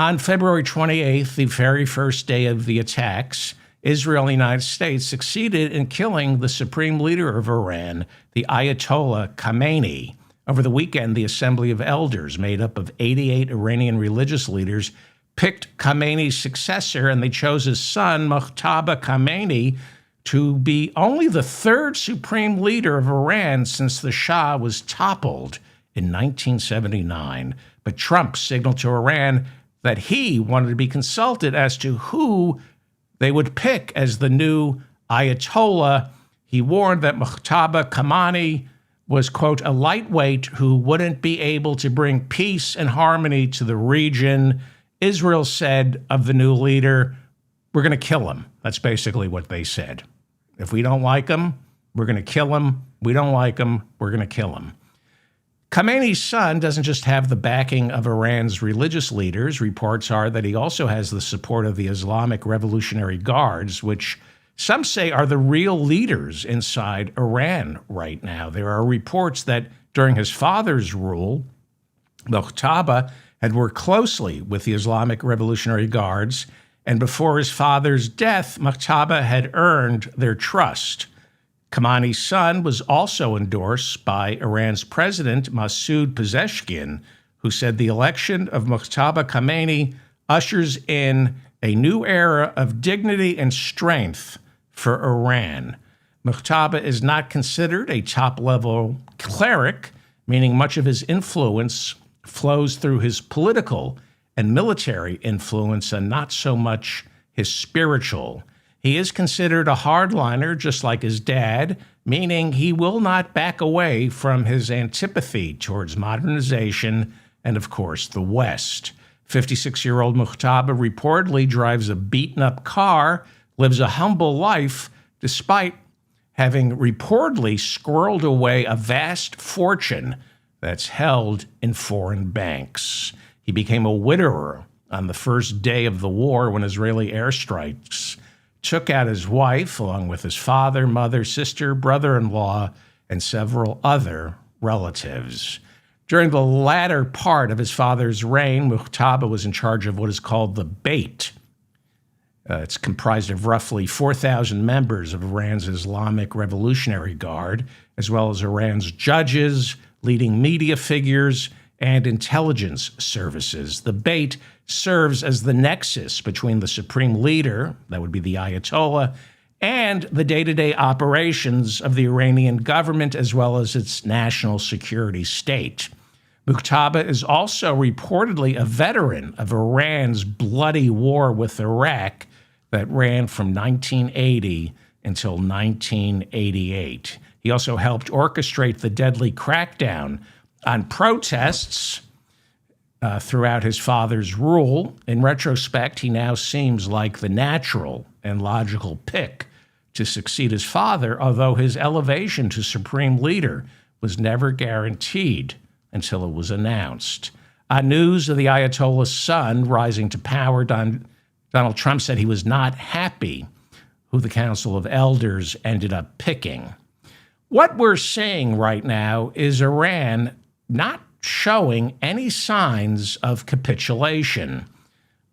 On February 28th, the very first day of the attacks, Israel and the United States succeeded in killing the supreme leader of Iran, the Ayatollah Khamenei. Over the weekend, the Assembly of Elders, made up of 88 Iranian religious leaders, picked Khamenei's successor, and they chose his son, Mojtaba Khamenei, to be only the third supreme leader of Iran since the Shah was toppled in 1979. But Trump signaled to Iran that he wanted to be consulted as to who they would pick as the new Ayatollah. He warned that Mojtaba Khamenei was, quote, a lightweight who wouldn't be able to bring peace and harmony to the region. Israel said of the new leader, we're going to kill him. That's basically what they said. If we don't like him, we're going to kill him. We don't like him, we're going to kill him. Khamenei's son doesn't just have the backing of Iran's religious leaders. Reports are that he also has the support of the Islamic Revolutionary Guards, which some say are the real leaders inside Iran right now. There are reports that during his father's rule, Mojtaba had worked closely with the Islamic Revolutionary Guards, and before his father's death, Mojtaba had earned their trust. Khamenei's son was also endorsed by Iran's president, Masoud Pezeshkian, who said the election of Mojtaba Khamenei ushers in a new era of dignity and strength for Iran. Mojtaba is not considered a top-level cleric, meaning much of his influence flows through his political and military influence and not so much his spiritual. He is considered a hardliner, just like his dad, meaning he will not back away from his antipathy towards modernization and, of course, the West. 56-year-old Mojtaba reportedly drives a beaten-up car, lives a humble life, despite having reportedly squirreled away a vast fortune that's held in foreign banks. He became a widower on the first day of the war when Israeli airstrikes took out his wife, along with his father, mother, sister, brother-in-law, and several other relatives. During the latter part of his father's reign, Mojtaba was in charge of what is called the Beit. It's comprised of roughly 4,000 members of Iran's Islamic Revolutionary Guard, as well as Iran's judges, leading media figures, and intelligence services. The Beit serves as the nexus between the supreme leader, that would be the Ayatollah, and the day-to-day operations of the Iranian government, as well as its national security state. Mojtaba is also reportedly a veteran of Iran's bloody war with Iraq that ran from 1980 until 1988. He also helped orchestrate the deadly crackdown on protests throughout his father's rule. In retrospect, he now seems like the natural and logical pick to succeed his father, although his elevation to supreme leader was never guaranteed until it was announced. On news of the Ayatollah's son rising to power, Donald Trump said he was not happy who the Council of Elders ended up picking. What we're seeing right now is Iran not showing any signs of capitulation.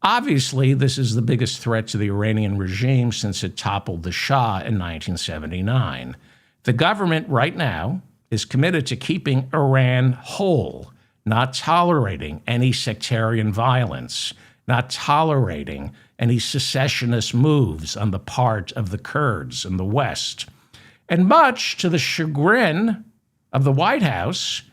Obviously, this is the biggest threat to the Iranian regime since it toppled the Shah in 1979. The government right now is committed to keeping Iran whole, not tolerating any sectarian violence, not tolerating any secessionist moves on the part of the Kurds in the West. And much to the chagrin of the White House,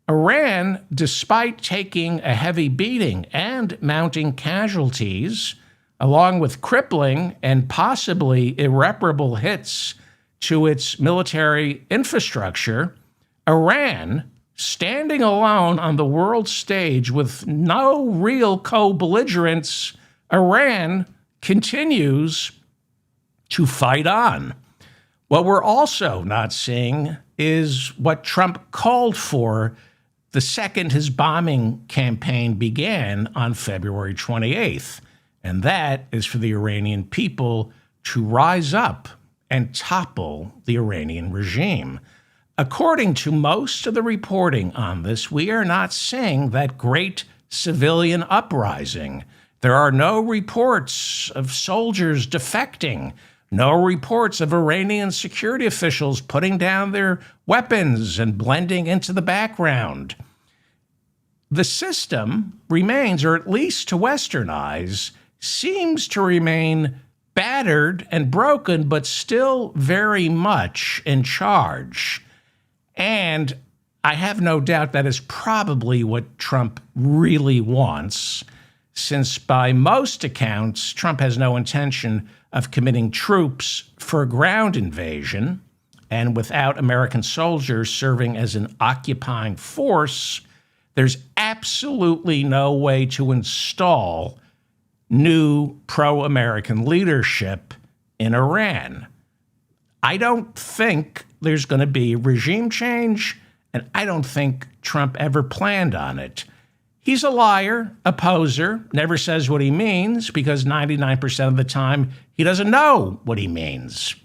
Iran, despite taking a heavy beating and mounting casualties, along with crippling and possibly irreparable hits to its military infrastructure, Iran, standing alone on the world stage with no real co-belligerents, Iran continues to fight on. What we're also not seeing is what Trump called for the second his bombing campaign began on February 28th, and that is for the Iranian people to rise up and topple the Iranian regime. According to most of the reporting on this, we are not seeing that great civilian uprising There are no reports of soldiers defecting, no reports of Iranian security officials putting down their weapons and blending into the background. The system remains, or at least to Western eyes, seems to remain battered and broken, but still very much in charge. And I have no doubt that is probably what Trump really wants, since by most accounts, Trump has no intention of committing troops for a ground invasion. And without American soldiers serving as an occupying force, there's absolutely no way to install new pro-American leadership in Iran. I don't think there's going to be regime change, and I don't think Trump ever planned on it. He's a liar, a poser, never says what he means because 99% of the time he doesn't know what he means.